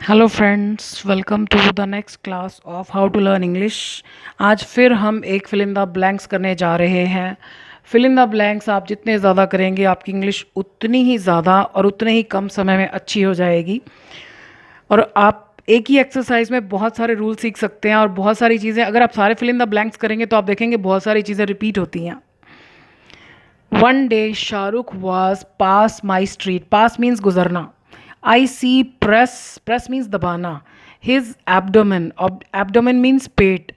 Hello friends, welcome to the next class of how to learn English. आज फिर हम एक फिल इन द ब्लैंक्स करने जा रहे हैं। फिल इन द ब्लैंक्स आप जितने ज़्यादा करेंगे आपकी इंग्लिश उतनी ही ज़्यादा और उतने ही कम समय में अच्छी हो जाएगी। और आप एक ही एक्सरसाइज में बहुत सारे रूल सीख सकते हैं और बहुत सारी चीज़ें, अगर आप सारे फिल इन द ब्लैंक्स करेंगे तो आप देखेंगे बहुत सारी चीज़ें रिपीट होती हैं। One day Shahrukh was pass my street. Pass means गुजरना। आई सी प्रेस, प्रेस मीन्स दबाना। His abdomen, abdomen means pet.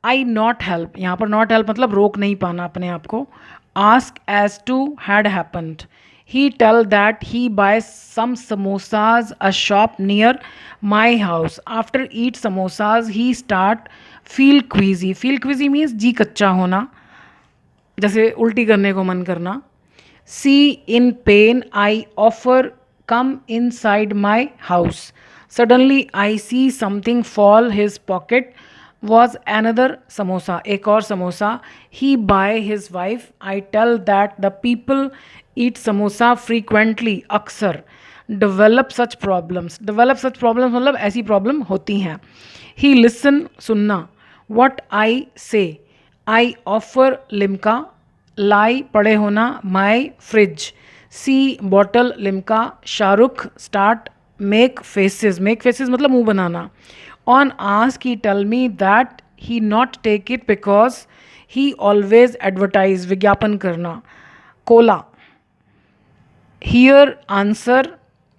I not help, यहाँ पर नॉट हेल्प मतलब रोक नहीं पाना अपने आप को। Ask as to had happened. He tell that he buy some samosas a shop near my house. After eat samosas he start feel queasy. Feel queasy means जी कच्चा होना, जैसे उल्टी करने को मन करना। See in pain I offer come inside my house. Suddenly I see something fall his pocket was another samosa, एक और samosa. He buy his wife. I tell that the people eat samosa frequently, अक्सर। Develop such problems, develop such problems मतलब ऐसी problem होती हैं। ही listen, सुनना। What I से, I offer Limca. लाई, पड़े होना। My fridge. See bottle Limca. Shahrukh start make faces, make faces मतलब मुंह बनाना। On ask he tell me that he not take it because he always advertise, विज्ञापन करना। Cola. Here answer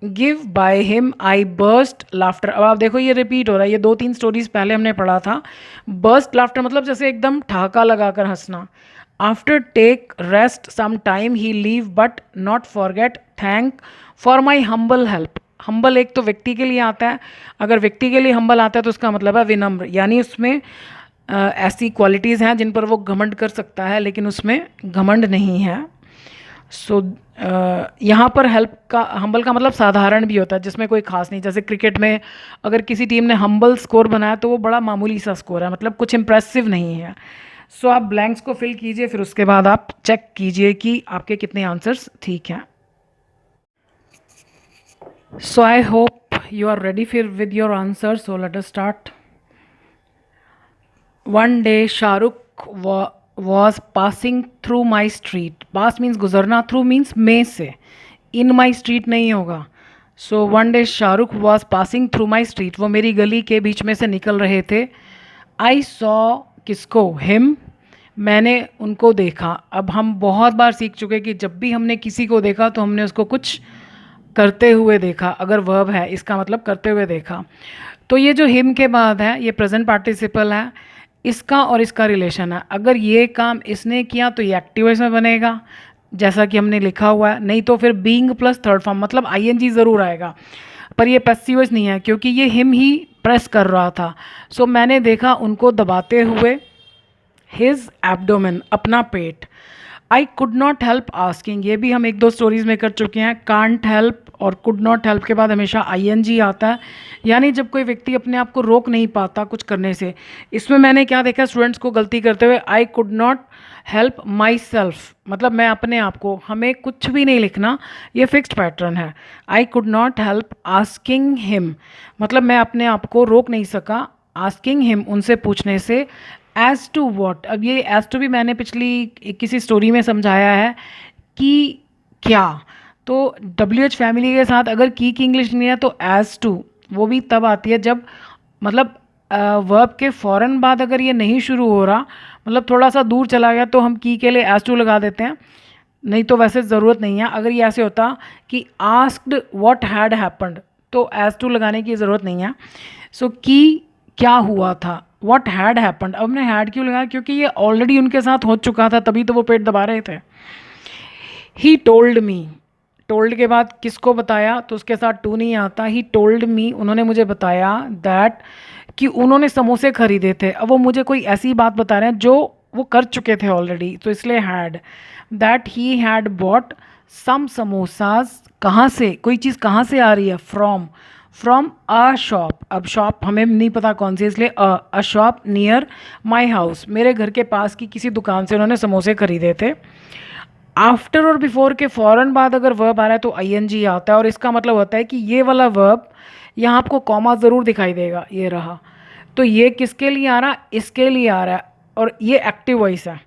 give by him I burst laughter. अब आप देखो ये repeat हो रहा है, ये दो तीन स्टोरीज पहले हमने पढ़ा था। बर्स्ट लाफ्टर मतलब जैसे एकदम ठहाका लगाकर हंसना। After take rest some time he leave but not forget thank for my humble help. Humble एक तो व्यक्ति के लिए आता है, अगर व्यक्ति के लिए हम्बल आता है तो उसका मतलब है विनम्र, यानी उसमें ऐसी क्वालिटीज़ हैं जिन पर वो घमंड कर सकता है लेकिन उसमें घमंड नहीं है। सो यहाँ पर हेल्प का, हम्बल का मतलब साधारण भी होता है जिसमें कोई खास नहीं। जैसे क्रिकेट में अगर किसी टीम ने हम्बल स्कोर बनाया तो वो बड़ा मामूली सा स्कोर है, मतलब कुछ इम्प्रेसिव नहीं है। सो आप ब्लैंक्स को फिल कीजिए, फिर उसके बाद आप चेक कीजिए कि आपके कितने आंसर्स ठीक हैं। So I hope you are ready फिर with your answer. So let us start. One day Shahrukh was passing through my street. Pass means गुजरना, थ्रू मीन्स में से। इन माई स्ट्रीट नहीं होगा। So one day Shahrukh was passing through my street, वो मेरी गली के बीच में से निकल रहे थे। आई सॉ, किसको, हिम, मैंने उनको देखा। अब हम बहुत बार सीख चुके कि जब भी हमने किसी को देखा तो हमने उसको कुछ करते हुए देखा। अगर वर्ब है इसका मतलब करते हुए देखा। तो ये जो हिम के बाद है ये प्रेजेंट पार्टिसिपल है, इसका और इसका रिलेशन है। अगर ये काम इसने किया तो ये एक्टिव वॉइस में बनेगा जैसा कि हमने लिखा हुआ है, नहीं तो फिर बीइंग प्लस थर्ड फॉर्म मतलब आईएनजी ज़रूर आएगा, पर ये पैसिव वॉइस नहीं है क्योंकि ये हिम ही प्रेस कर रहा था। सो मैंने देखा उनको दबाते हुए हिज एब्डोमेन, अपना पेट। I could not help asking, ये भी हम एक दो स्टोरीज में कर चुके हैं। कांट हेल्प और कुड नॉट हेल्प के बाद हमेशा आईएनजी आता है, यानी जब कोई व्यक्ति अपने आप को रोक नहीं पाता कुछ करने से। इसमें मैंने क्या देखा स्टूडेंट्स को गलती करते हुए, आई could not help my self मतलब मैं अपने आप को, हमें कुछ भी नहीं लिखना, ये फिक्स्ड पैटर्न है। आई could not help asking him मतलब मैं अपने आप को रोक नहीं सका आस्किंग हिम, उनसे पूछने से। एज टू वॉट, अब ये एज टू भी मैंने पिछली किसी स्टोरी में समझाया है कि क्या। तो डब्ल्यू एच फैमिली के साथ अगर की इंग्लिश नहीं है तो एज टू वो भी तब आती है जब मतलब वर्ब के फ़ौरन बाद अगर ये नहीं शुरू हो रहा, मतलब थोड़ा सा दूर चला गया तो हम की के लिए एज टू लगा देते हैं, नहीं तो वैसे ज़रूरत नहीं है। अगर ये ऐसे होता कि आस्क्ड व्हाट हैड हैपेंड तो एज टू लगाने की ज़रूरत नहीं है। सो की क्या हुआ था, व्हाट हैड हैपेंड, अब हमने हैड क्यों लगाया क्योंकि ये ऑलरेडी उनके साथ हो चुका था, तभी तो वो पेट दबा रहे थे। ही टोल्ड मी, टोल्ड के बाद किसको बताया तो उसके साथ टू नहीं आता। ही टोल्ड मी, उन्होंने मुझे बताया दैट कि उन्होंने समोसे खरीदे थे। अब वो मुझे कोई ऐसी बात बता रहे हैं जो वो कर चुके थे ऑलरेडी, तो इसलिए had. That he had bought some samosas, कहाँ से, कोई चीज़ कहाँ से आ रही है, फ्रॉम, फ्रॉम अ शॉप। अब शॉप हमें नहीं पता कौन सी, इसलिए a shop near my house, मेरे घर के पास की किसी दुकान से उन्होंने समोसे खरीदे थे। आफ्टर और बिफोर के फ़ौरन बाद अगर वर्ब आ रहा है तो आईएनजी आता है, और इसका मतलब होता है कि ये वाला वर्ब यहाँ आपको कॉमा ज़रूर दिखाई देगा, ये रहा। तो ये किसके लिए आ रहा, इसके लिए आ रहा है, और ये एक्टिव वॉइस है।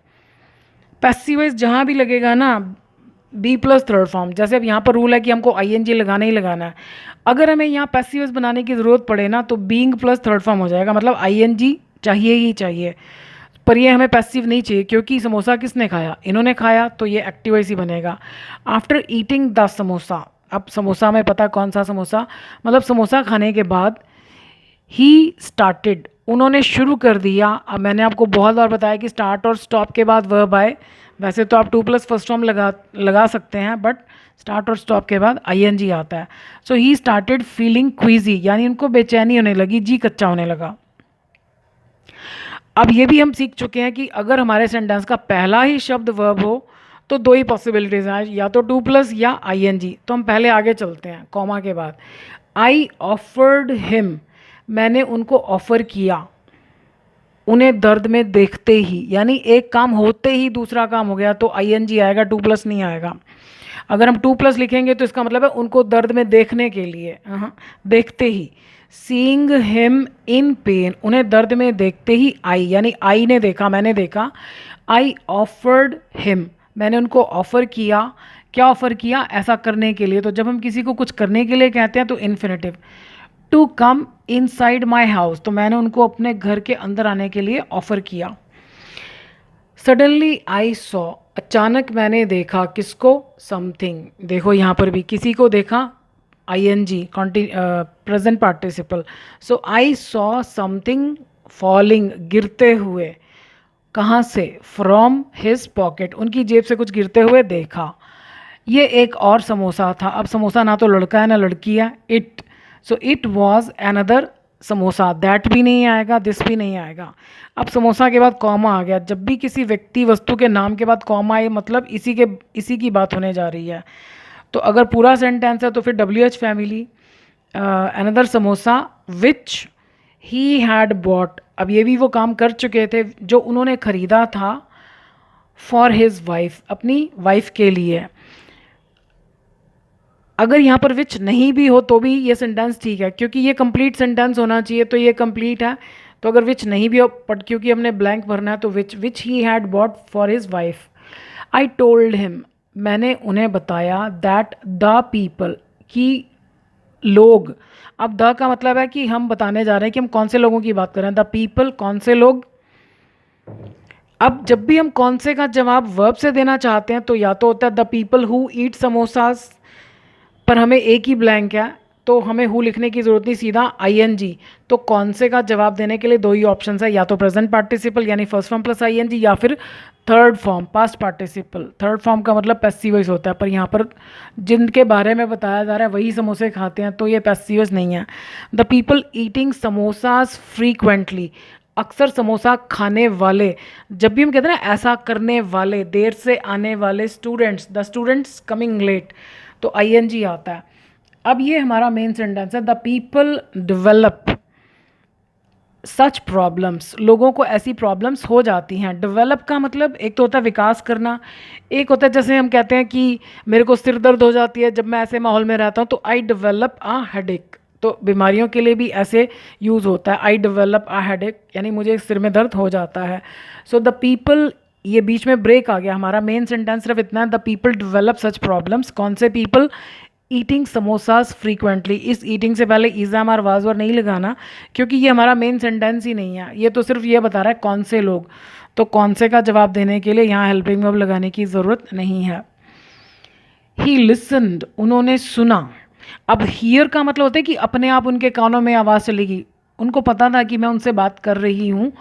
पैसिव वॉइस जहाँ भी लगेगा ना, बी प्लस थर्ड फॉर्म, जैसे अब यहाँ पर रूल है कि हमको आईएनजी लगाना ही लगाना है। अगर हमें यहाँ पैसिव वॉइस बनाने की ज़रूरत पड़े ना तो बीइंग प्लस थर्ड फॉर्म हो जाएगा, मतलब आईएनजी चाहिए ही चाहिए। पर ये हमें पैसिव नहीं चाहिए, क्योंकि समोसा किसने खाया, इन्होंने खाया, तो ये एक्टिव वॉइस ही बनेगा। आफ्टर ईटिंग द समोसा, अब समोसा में पता कौन सा समोसा, मतलब समोसा खाने के बाद ही स्टार्टेड, उन्होंने शुरू कर दिया। अब मैंने आपको बहुत बार बताया कि स्टार्ट और स्टॉप के बाद वर्ब आए, वैसे तो आप टू प्लस फर्स्ट फॉर्म लगा सकते हैं, बट स्टार्ट और स्टॉप के बाद आईएनजी आता है। सो ही स्टार्टेड फीलिंग क्वीजी, यानी उनको बेचैनी होने लगी, जी कच्चा होने लगा। अब ये भी हम सीख चुके हैं कि अगर हमारे सेंटेंस का पहला ही शब्द वर्ब हो तो दो ही पॉसिबिलिटीज हैं, या तो टू प्लस या आईएनजी। तो हम पहले आगे चलते हैं, कॉमा के बाद आई ऑफर्ड हिम, मैंने उनको ऑफर किया, उन्हें दर्द में देखते ही, यानी एक काम होते ही दूसरा काम हो गया तो आईएनजी आएगा, टू प्लस नहीं आएगा। अगर हम टू प्लस लिखेंगे तो इसका मतलब है उनको दर्द में देखने के लिए, देखते ही। सीइंग हिम इन पेन, उन्हें दर्द में देखते ही आई, यानी आई ने देखा, मैंने देखा। आई ऑफर्ड हिम, मैंने उनको ऑफर किया, क्या ऑफर किया, ऐसा करने के लिए। तो जब हम किसी को कुछ करने के लिए कहते हैं तो infinitive. To come inside my house, तो मैंने उनको अपने घर के अंदर आने के लिए ऑफर किया। सडनली आई सॉ, अचानक मैंने देखा, किसको, समथिंग, देखो यहाँ पर भी किसी को देखा, I N G present participle. So I saw something falling, गिरते हुए, कहाँ से, फ्रॉम हिज पॉकेट, उनकी जेब से कुछ गिरते हुए देखा। ये एक और समोसा था, अब समोसा ना तो लड़का है ना लड़की है, it, so it was another samosa, that भी नहीं आएगा, दिस भी नहीं आएगा। अब समोसा के बाद कॉमा आ गया, जब भी किसी व्यक्ति वस्तु के नाम के बाद कॉमा आए मतलब इसी की बात होने जा रही है। तो अगर पूरा सेंटेंस है तो फिर W H family, another samosa which he had bot, अब ये भी वो काम कर चुके थे जो उन्होंने ख़रीदा था, फॉर हिज वाइफ, अपनी वाइफ के लिए। अगर यहाँ पर विच नहीं भी हो तो भी ये सेंटेंस ठीक है, क्योंकि ये कंप्लीट सेंटेंस होना चाहिए, तो ये कंप्लीट है। तो अगर विच नहीं भी हो, बट क्योंकि हमने ब्लैंक भरना है तो which he had bought for his wife. I told him, मैंने उन्हें बताया, दैट द पीपल, कि लोग। अब द का मतलब है कि हम बताने जा रहे हैं कि हम कौन से लोगों की बात कर रहे हैं, द पीपल, कौन से लोग। अब जब भी हम कौन से का जवाब वर्ब से देना चाहते हैं तो या तो होता है the people who eat samosas, पर हमें एक ही ब्लैंक है तो हमें हु लिखने की ज़रूरत नहीं, सीधा आईएनजी। तो कौन से का जवाब देने के लिए दो ही ऑप्शन है, या तो प्रेजेंट पार्टिसिपल यानी फर्स्ट फॉर्म प्लस आईएनजी, या फिर third form past participle. Third form का मतलब पैसिव वॉइस होता है, पर यहाँ पर जिनके बारे में बताया जा रहा है वही समोसे खाते हैं, तो ये पैसिव वॉइस नहीं है। The people eating samosas frequently, अक्सर समोसा खाने वाले। जब भी हम कहते हैं ना ऐसा करने वाले, देर से आने वाले, students, the students coming late, तो आईएनजी आता है। अब ये हमारा मेन सेंटेंस है, the people develop such problems, लोगों को ऐसी प्रॉब्लम्स हो जाती हैं। डेवलप का मतलब एक तो होता है विकास करना, एक होता है जैसे हम कहते हैं कि मेरे को सिर दर्द हो जाती है जब मैं ऐसे माहौल में रहता हूँ, तो आई डेवलप अ हेडेक। तो बीमारियों के लिए भी ऐसे यूज़ होता है, आई डेवलप अ हेडेक, यानी मुझे सिर में दर्द हो जाता है। सो द पीपल, ये बीच में ब्रेक आ गया, हमारा मेन सेंटेंस सिर्फ इतना है, the people develop such problems. कौन से पीपल, ईटिंग समोसास फ्रीक्वेंटली। इस ईटिंग से पहले इज़ाम और वाजवर नहीं लगाना, क्योंकि ये हमारा मेन सेंटेंस ही नहीं है, ये तो सिर्फ ये बता रहा है कौन से लोग। तो कौन से का जवाब देने के लिए यहाँ हेल्पिंग वर्ब लगाने की ज़रूरत नहीं है। ही लिसन्ड, उन्होंने सुना। अब हियर का मतलब होता है कि अपने आप उनके कानों में आवाज़ चलेगी, उनको पता था कि मैं उनसे बात कर रही हूँ,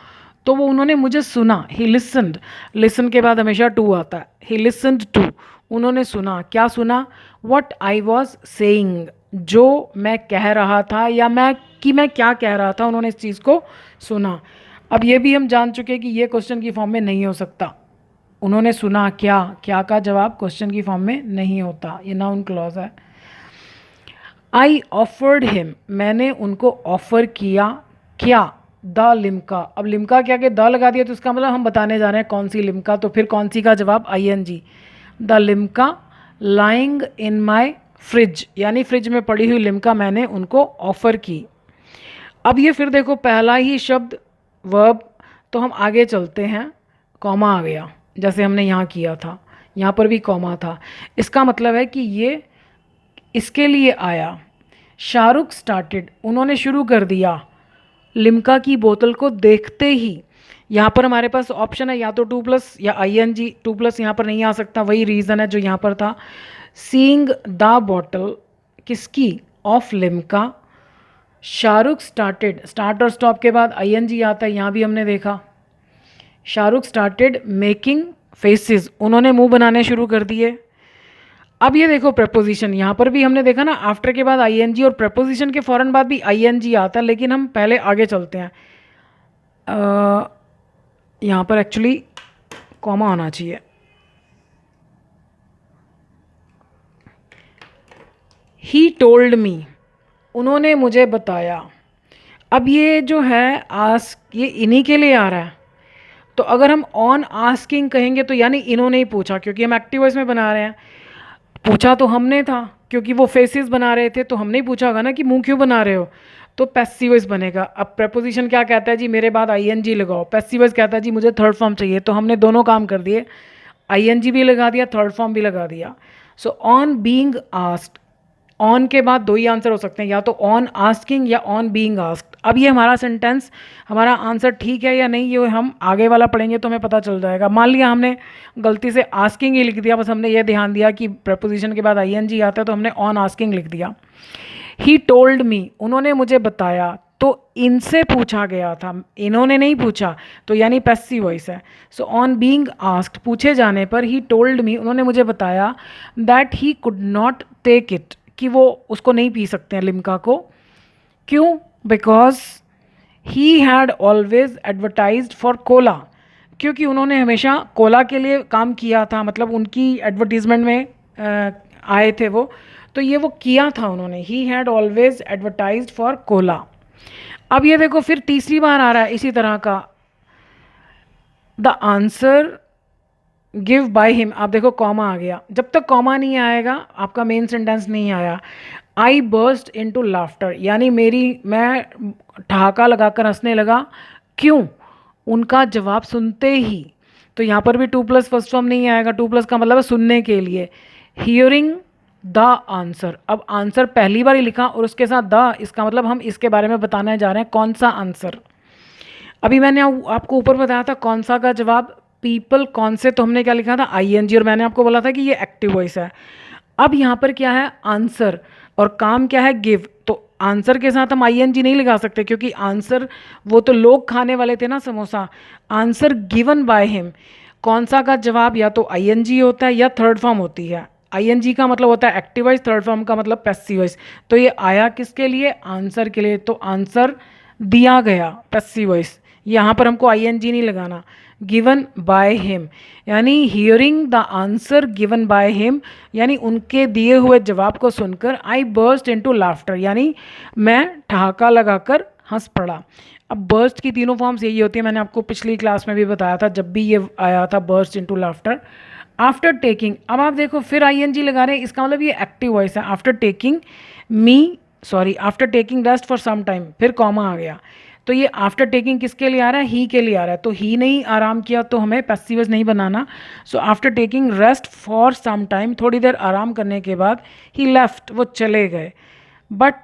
तो वो उन्होंने मुझे सुना। ही लिसन्ड, लिसन के बाद हमेशा टू आता है। ही लिसन्ड टू, उन्होंने सुना, क्या सुना, वट आई वॉज सेइंग, जो मैं कह रहा था, या मैं क्या कह रहा था, उन्होंने इस चीज़ को सुना। अब ये भी हम जान चुके हैं कि ये क्वेश्चन की फॉर्म में नहीं हो सकता। उन्होंने सुना क्या, क्या का जवाब क्वेश्चन की फॉर्म में नहीं होता, ये नाउन क्लॉज है। आई ऑफर्ड हिम, मैंने उनको ऑफर किया, क्या, द लिम्का। अब लिम्का क्या के द लगा दिया तो इसका मतलब हम बताने जा रहे हैं कौन सी लिम्का, तो फिर कौन सी का जवाब ING, the Limca lying in my fridge, यानी फ्रिज में पड़ी हुई लिम्का मैंने उनको ऑफ़र की। अब ये फिर देखो पहला ही शब्द वर्ब, तो हम आगे चलते हैं, कॉमा आ गया जैसे हमने यहाँ किया था, यहाँ पर भी कॉमा था। इसका मतलब है कि ये इसके लिए आया। शाहरुख स्टार्टेड, उन्होंने शुरू कर दिया लिम्का की बोतल को देखते ही। यहाँ पर हमारे पास ऑप्शन है या तो टू प्लस या ING। टू प्लस यहाँ पर नहीं आ सकता, वही रीज़न है जो यहाँ पर था। सीइंग द बॉटल किसकी, of Limca. Shahrukh started, start और स्टॉप के बाद ING आता है, यहाँ भी हमने देखा। शाहरुख स्टार्टेड मेकिंग फेसेस, उन्होंने मुंह बनाने शुरू कर दिए। अब ये देखो प्रपोजिशन, यहाँ पर भी हमने देखा ना आफ्टर के बाद ING और प्रपोजिशन के फ़ौरन बाद भी ING आता है, लेकिन हम पहले आगे चलते हैं। यहाँ पर एक्चुअली कॉमा होना चाहिए। ही टोल्ड मी, उन्होंने मुझे बताया। अब ये जो है आस्क, ये इन्हीं के लिए आ रहा है, तो अगर हम ऑन आस्किंग कहेंगे तो यानी इन्होंने ही पूछा, क्योंकि हम एक्टिव वॉइस में बना रहे हैं। पूछा तो हमने था, क्योंकि वो फेसेस बना रहे थे तो हमने ही पूछा होगा ना कि मुंह क्यों बना रहे हो, तो पैसिव वॉइस बनेगा। अब प्रपोजिशन क्या कहता है जी, मेरे बाद ING लगाओ। पैसिव वॉइस कहता है जी मुझे थर्ड फॉर्म चाहिए, तो हमने दोनों काम कर दिए, ING भी लगा दिया, थर्ड फॉर्म भी लगा दिया। So on being asked, on के बाद दो ही आंसर हो सकते हैं, या तो ऑन आस्किंग या ऑन बीइंग आस्क्ड। अब ये हमारा सेंटेंस, हमारा आंसर ठीक है या नहीं, ये हम आगे वाला पढ़ेंगे तो हमें पता चल जाएगा। मान लिया हमने गलती से आस्किंग ही लिख दिया, बस हमने ये ध्यान दिया कि प्रपोजिशन के बाद ING आता है तो हमने ऑन आस्किंग लिख दिया। ही टोल्ड मी, उन्होंने मुझे बताया, तो इनसे पूछा गया था, इन्होंने नहीं पूछा, तो यानी पैसिव वॉइस है। सो ऑन बीइंग आस्क्ड, पूछे जाने पर, ही टोल्ड मी, उन्होंने मुझे बताया, that he could not take it, कि वो उसको नहीं पी सकते हैं लिम्का को। क्यों, because he had always advertised for Cola, क्योंकि उन्होंने हमेशा कोला के लिए काम किया था, मतलब उनकी एडवर्टीज़मेंट में आए थे वो, तो ये वो किया था उन्होंने। He had always advertised for Cola. अब ये देखो फिर तीसरी बार आ रहा है इसी तरह का, the answer give by him. आप देखो कॉमा आ गया, जब तक कॉमा नहीं आएगा आपका मेन सेंटेंस नहीं आया। आई बर्स्ट इनटू लाफ्टर, यानी मैं ठहाका लगाकर हंसने लगा। क्यों, उनका जवाब सुनते ही, तो यहाँ पर भी टू प्लस फर्स्ट फॉर्म नहीं आएगा, टू प्लस का मतलब है सुनने के लिए। हियरिंग द आंसर, अब आंसर पहली बार ही लिखा और उसके साथ द, इसका मतलब हम इसके बारे में बताने जा रहे हैं कौन सा आंसर। अभी मैंने आपको ऊपर बताया था कौन सा का जवाब, पीपल, कौन से, तो हमने क्या लिखा था ING, और मैंने आपको बोला था कि ये एक्टिव वॉइस है। अब यहाँ पर क्या है, आंसर, और काम क्या है, गिव, तो आंसर के साथ हम ING नहीं लगा सकते, क्योंकि आंसर वो तो लोग खाने वाले थे ना samosa. Answer given by him, कौन सा का जवाब या तो ING होता है या थर्ड फॉर्म होती है। ING का मतलब होता है एक्टिव वॉइस, थर्ड फॉर्म का मतलब पैसिव वॉइस। तो ये आया किसके लिए, आंसर के लिए, तो आंसर दिया गया पैसिव वॉइस। यहाँ पर हमको ING नहीं लगाना। गिवन बाय हिम, यानी hearing the answer given by him, यानी उनके दिए हुए जवाब को सुनकर आई बर्स्ट इनटू लाफ्टर, यानी मैं ठहाका लगाकर हंस पड़ा। अब बर्स्ट की तीनों फॉर्म्स यही होती है, मैंने आपको पिछली क्लास में भी बताया था जब भी ये आया था burst into laughter. After taking, अब आप देखो फिर ING लगा रहे हैं, इसका मतलब ये एक्टिव वॉइस है। After taking after taking rest for some time, फिर कॉमा आ गया, तो ये आफ्टर टेकिंग किसके लिए आ रहा है, ही के लिए आ रहा है, तो ही नहीं आराम किया तो हमें पैसिव वॉइस नहीं बनाना। So after taking rest for some time, थोड़ी देर आराम करने के बाद, ही लेफ्ट, वो चले गए। बट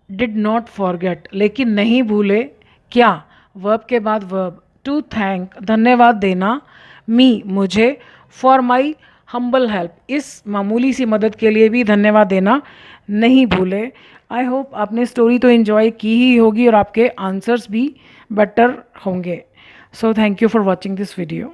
डिड नॉट फॉरगेट, लेकिन नहीं भूले, क्या, वर्ब के बाद वर्ब, टू थैंक, धन्यवाद देना, मी, मुझे, फॉर माई हम्बल हेल्प, इस मामूली सी मदद के लिए भी धन्यवाद देना नहीं भूले। आई होप आपने स्टोरी तो एंजॉय की ही होगी और आपके आंसर्स भी बेटर होंगे। So thank you for watching this video.